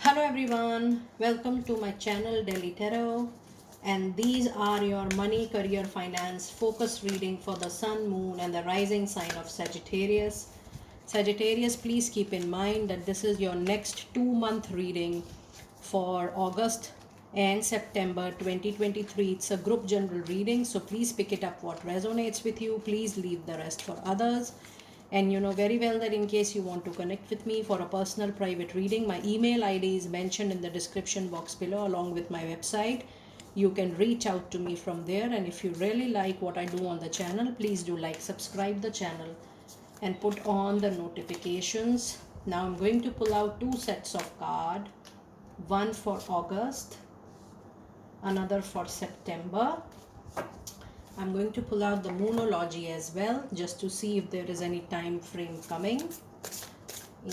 Hello everyone, welcome to my channel Daily Tarot, and these are your money, career, finance focus reading for the sun, moon and the rising sign of Sagittarius. Sagittarius, please keep in mind that this is your next 2 month reading for August and September 2023. It's a group general reading, so please pick it up what resonates with you. Please leave the rest for others. And you know very well that in case you want to connect with me for a personal private reading, my email ID is mentioned in the description box below along with my website. You can reach out to me from there, and if you really like what I do on the channel, please do like, subscribe the channel and put on the notifications. Now I'm going to pull out two sets of cards, one for August, another for September. I'm going to pull out the Moonology as well, just to see if there is any time frame coming.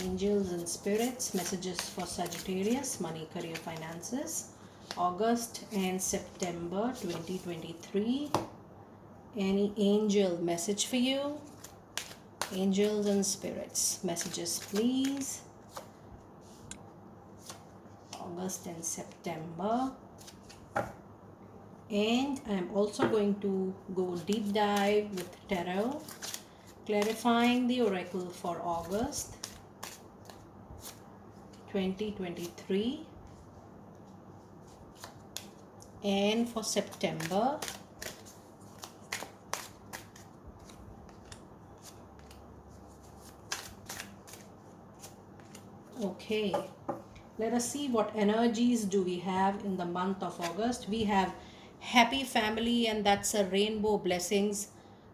Angels and spirits, messages for Sagittarius, money, career, finances, August and September 2023. Any angel message for you? Angels and spirits, messages please. August and September. And I'm also going to go deep dive with tarot, clarifying the oracle for August 2023 and for September. Okay, let us see what energies do we have in the month of August. We have happy family, and that's a rainbow blessings.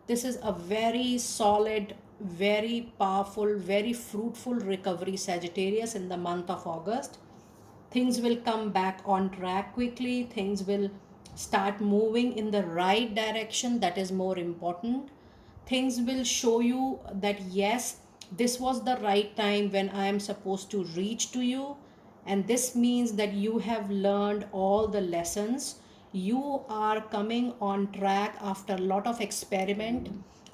This is a very solid, very powerful, very fruitful recovery, Sagittarius, in the month of August. Things will come back on track quickly. Things will start moving in the right direction. That is more important. Things will show you that yes, this was the right time when I am supposed to reach to you, and this means that you have learned all the lessons. You are coming on track after a lot of experiment,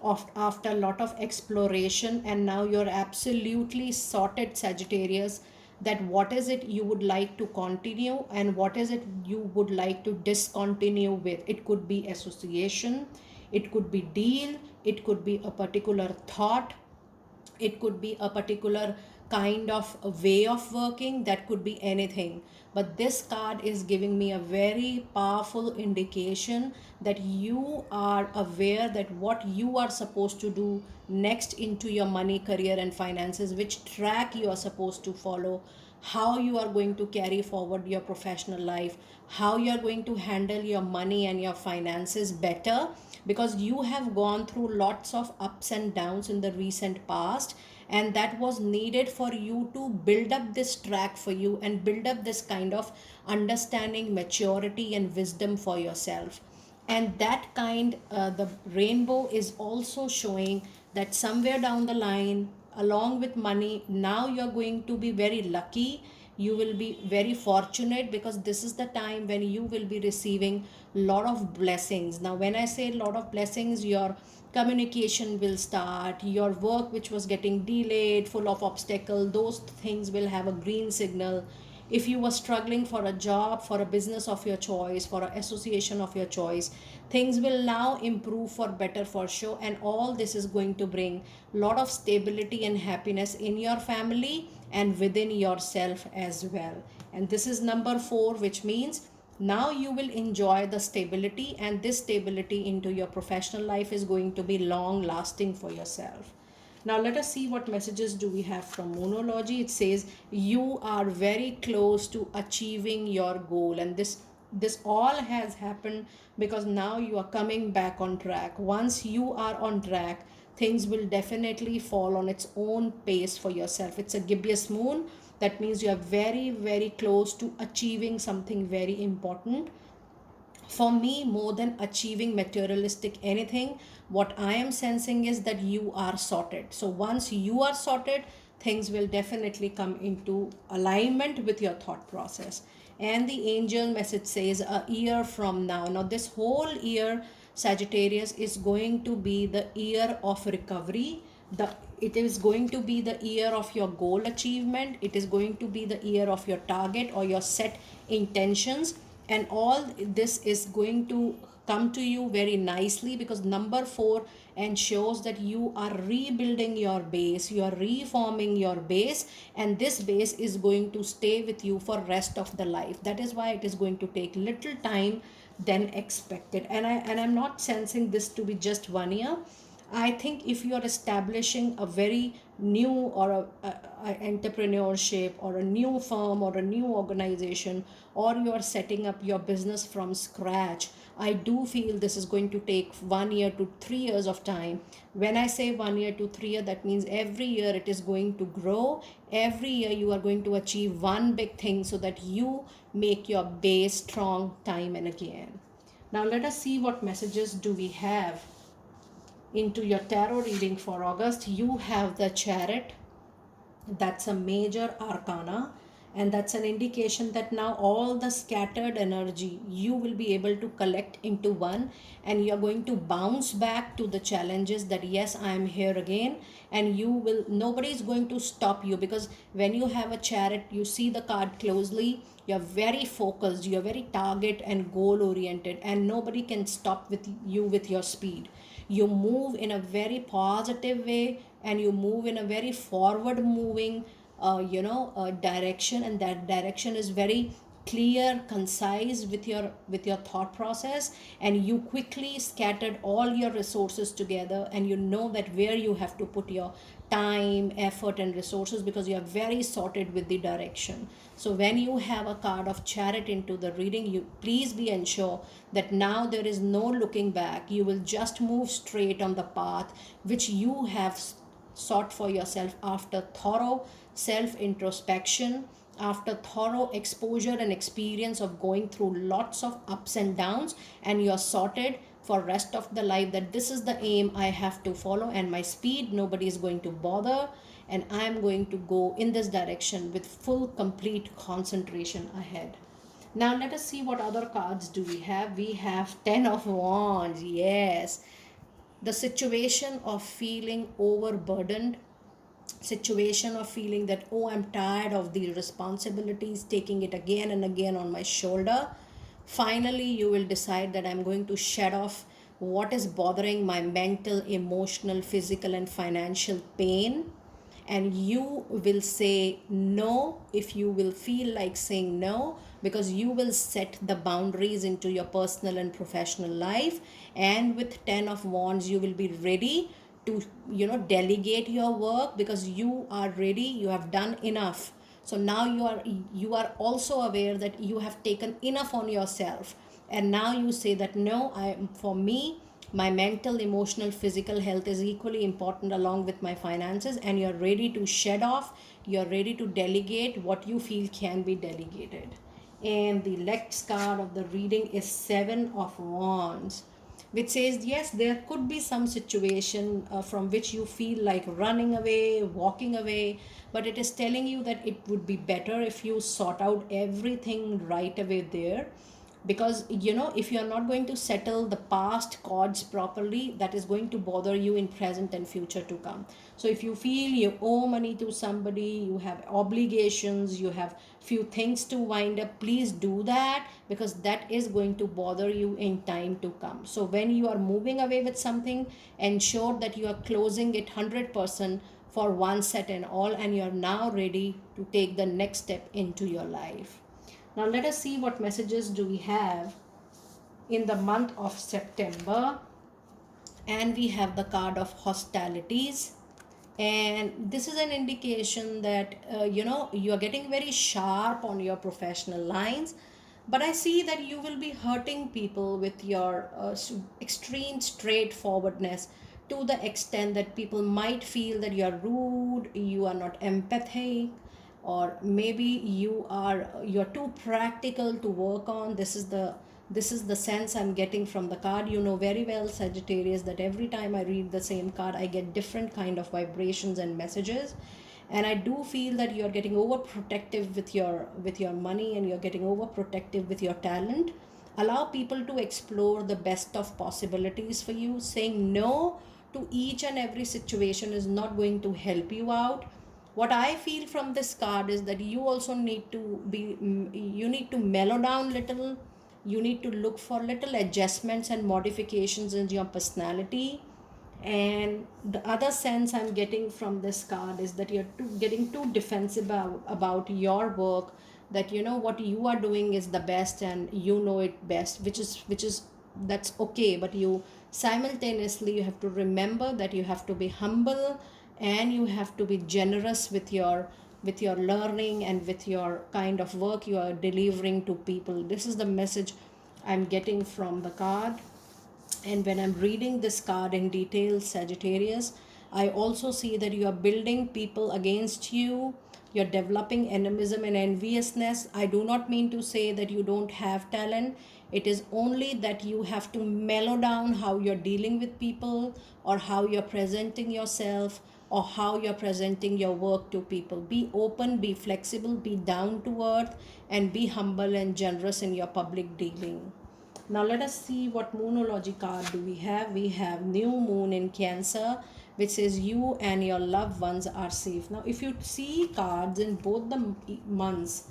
after a lot of exploration, and now you're absolutely sorted, Sagittarius, that what is it you would like to continue and what is it you would like to discontinue with. It could be association, it could be deal, it could be a particular thought, it could be a particular kind of a way of working, that could be anything. But this card is giving me a very powerful indication that you are aware that what you are supposed to do next into your money, career and finances, which track you are supposed to follow, how you are going to carry forward your professional life, how you are going to handle your money and your finances better, because you have gone through lots of ups and downs in the recent past, and that was needed for you to build up this track for you and build up this kind of understanding, maturity and wisdom for yourself. And that kind, the rainbow is also showing that somewhere down the line, along with money, now you're going to be very lucky, you will be very fortunate, because this is the time when you will be receiving lot of blessings. Now when I say lot of blessings, your communication will start, your work which was getting delayed, full of obstacle, those things will have a green signal. If you were struggling for a job, for a business of your choice, for an association of your choice, things will now improve for better for sure, and all this is going to bring lot of stability and happiness in your family and within yourself as well. And this is number 4, which means now you will enjoy the stability, and this stability into your professional life is going to be long lasting for yourself. Now let us see what messages do we have from Moonology. It says you are very close to achieving your goal, and this all has happened because now you are coming back on track. Once you are on track, things will definitely fall on its own pace for yourself. It's a gibbous moon. That means you are very, very close to achieving something very important. For me, more than achieving materialistic anything, what I am sensing is that you are sorted. So once you are sorted, things will definitely come into alignment with your thought process. And the angel message says a year from now. Now this whole year, Sagittarius, is going to be the year of recovery, the it is going to be the year of your goal achievement. It is going to be the year of your target or your set intentions, and all this is going to come to you very nicely, because number 4 ensures that you are rebuilding your base, you are reforming your base, and this base is going to stay with you for rest of the life. That is why it is going to take little time than expected. And I'm not sensing this to be just 1 year. I think if you are establishing a very new or a entrepreneurship or a new firm or a new organization, or you are setting up your business from scratch, I do feel this is going to take 1 year to 3 years of time. When I say 1 year to 3 year, that means every year it is going to grow. Every year you are going to achieve one big thing so that you make your base strong time and again. Now let us see what messages do we have into your tarot reading for August. You have the Chariot. That's a major arcana, and that's an indication that now all the scattered energy you will be able to collect into one, and you're going to bounce back to the challenges that yes, I am here again. And you will, nobody is going to stop you, because when you have a Chariot, you see the card closely, you're very focused, you're very target and goal oriented, and nobody can stop with you with your speed. You move in a very positive way, and you move in a very forward moving direction, and that direction is very clear, concise with your thought process, and you quickly scattered all your resources together, and you know that where you have to put your time, effort and resources, because you are very sorted with the direction. So when you have a card of Chariot into the reading, you please be ensure that now there is no looking back. You will just move straight on the path which you have sought for yourself after thorough self introspection, after thorough exposure and experience of going through lots of ups and downs, and you're sorted for rest of the life that this is the aim I have to follow, and my speed nobody is going to bother, and I am going to go in this direction with full complete concentration ahead. Now let us see what other cards do we have. We have 10 of wands. Yes, the situation of feeling overburdened, situation of feeling that, oh, I'm tired of the responsibilities, taking it again and again on my shoulder. Finally you will decide that I'm going to shed off what is bothering my mental, emotional, physical and financial pain, and you will say no if you will feel like saying no, because you will set the boundaries into your personal and professional life. And with 10 of wands you will be ready to delegate your work, because you are ready, you have done enough. So now you are also aware that you have taken enough on yourself, and now you say that no, for me, my mental, emotional, physical health is equally important along with my finances, and you're ready to shed off, you're ready to delegate what you feel can be delegated. And the next card of the reading is 7 of wands, which says yes, there could be some situation from which you feel like running away, walking away, but it is telling you that it would be better if you sort out everything right away there, because if you are not going to settle the past chords properly, that is going to bother you in present and future to come. So if you feel you owe money to somebody, you have obligations, you have few things to wind up, please do that, because that is going to bother you in time to come. So when you are moving away with something, ensure that you are closing it 100% for one set and all, and you are now ready to take the next step into your life. Now let us see what messages do we have in the month of September. And we have the card of hostilities, and this is an indication that you are getting very sharp on your professional lines, but I see that you will be hurting people with your extreme straightforwardness, to the extent that people might feel that you are rude, you are not empathic, or maybe you're too practical to work on. This is the sense I'm getting from the card. You know very well, Sagittarius, that every time I read the same card I get different kind of vibrations and messages, and I do feel that you're getting overprotective with your money, and you're getting overprotective with your talent. Allow people to explore the best of possibilities for you, saying no to each and every situation is not going to help you out. What I feel from this card is that you also need to you need to mellow down little. You need to look for little adjustments and modifications in your personality. And the other sense I'm getting from this card is that you're getting too defensive about your work, that you know what you are doing is the best and you know it best, which is that's okay, but you simultaneously you have to remember that you have to be humble and you have to be generous with your learning and with your kind of work you are delivering to people. This is the message I'm getting from the card. And when I'm reading this card in detail, Sagittarius, I also see that you are building people against you. You're developing animism and enviousness. I do not mean to say that you don't have talent. It is only that you have to mellow down how you're dealing with people, or how you're presenting yourself, or how you're presenting your work to people. Be open, be flexible, be down to earth, and be humble and generous in your public dealing. Now let us see what moonology card do we have. We have new moon in Cancer, which says you and your loved ones are safe. Now if you see cards in both the months,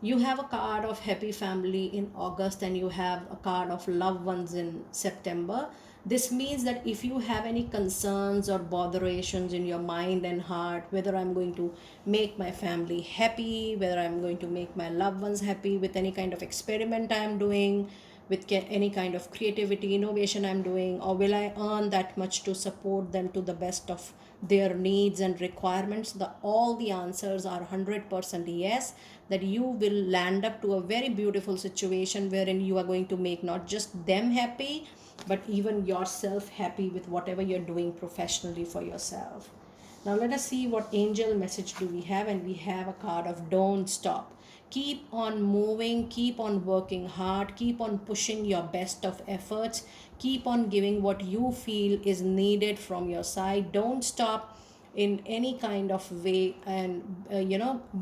you have a card of happy family in August and you have a card of loved ones in September. This means that if you have any concerns or botherations in your mind and heart, whether I'm going to make my family happy, whether I'm going to make my loved ones happy with any kind of experiment I'm doing, with any kind of creativity innovation I'm doing, or will I earn that much to support them to the best of their needs and requirements, all the answers are 100% yes, that you will land up to a very beautiful situation wherein you are going to make not just them happy but even yourself happy with whatever you're doing professionally for yourself. Now let us see what angel message do we have. And we have a card of don't stop. Keep on moving, keep on working hard, keep on pushing your best of efforts, keep on giving what you feel is needed from your side. Don't stop in any kind of way, and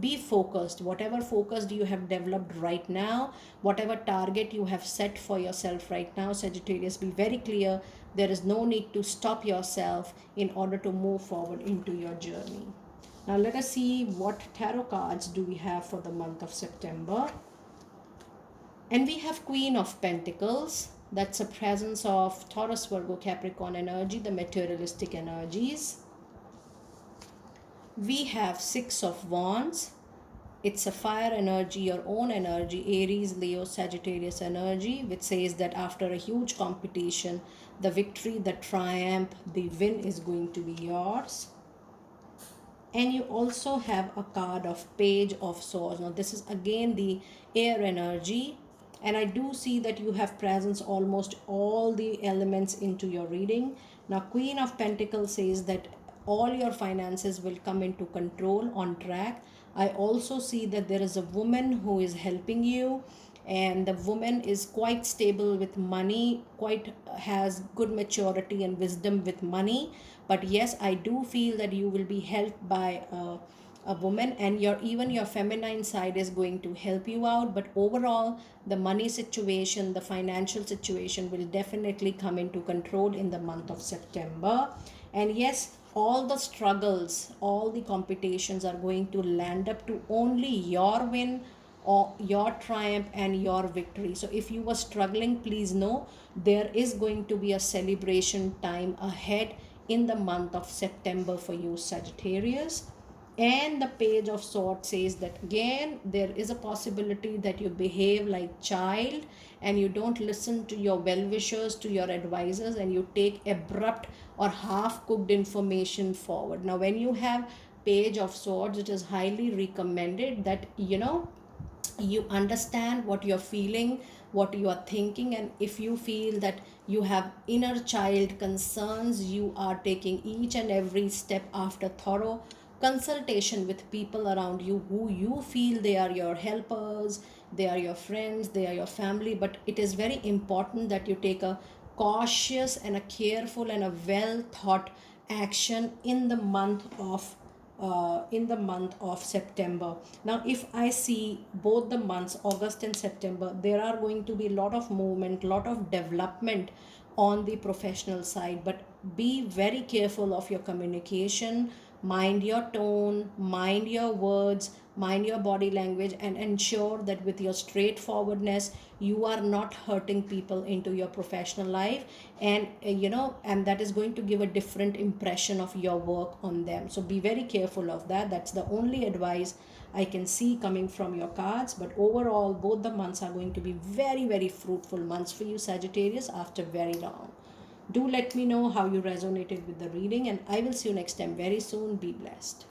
be focused. Whatever focused you have developed right now, whatever target you have set for yourself right now, Sagittarius, be very clear, there is no need to stop yourself in order to move forward into your journey. Now let us see what tarot cards do we have for the month of September. And we have Queen of Pentacles. That's a presence of Taurus, Virgo, Capricorn energy, the materialistic energies. We have Six of Wands. It's a fire energy, your own energy, Aries, Leo, Sagittarius energy, which says that after a huge competition, the victory, the triumph, the win is going to be yours. And you also have a card of Page of Swords. Now this is again the air energy, and I do see that you have presence almost all the elements into your reading. Now Queen of Pentacles says that all your finances will come into control, on track. I also see that there is a woman who is helping you, and the woman is quite stable with money, quite has good maturity and wisdom with money. But yes, I do feel that you will be helped by a woman, and your feminine side is going to help you out. But overall, the money situation, the financial situation will definitely come into control in the month of September. And yes, all the struggles, all the competitions are going to land up to only your win or your triumph and your victory. So if you were struggling, please know there is going to be a celebration time ahead in the month of September for you, Sagittarius. And the Page of Swords says that again there is a possibility that you behave like child and you don't listen to your well-wishers, to your advisors, and you take abrupt or half-cooked information forward. Now when you have Page of Swords, it is highly recommended that you understand what you're feeling, what you are thinking, and if you feel that you have inner child concerns, you are taking each and every step after thorough consultation with people around you who you feel they are your helpers, they are your friends, they are your family. But it is very important that you take a cautious and a careful and a well thought action in the month of September. Now if I see both the months, August and September, there are going to be a lot of movement, lot of development on the professional side. But be very careful of your communication, mind your tone, mind your words, mind your body language, and ensure that with your straightforwardness you are not hurting people into your professional life. And and that is going to give a different impression of your work on them. So be very careful of that. That's the only advice I can see coming from your cards. But overall, both the months are going to be very, very fruitful months for you, Sagittarius, after very long. Do let me know how you resonated with the reading, and I will see you next time very soon. Be blessed.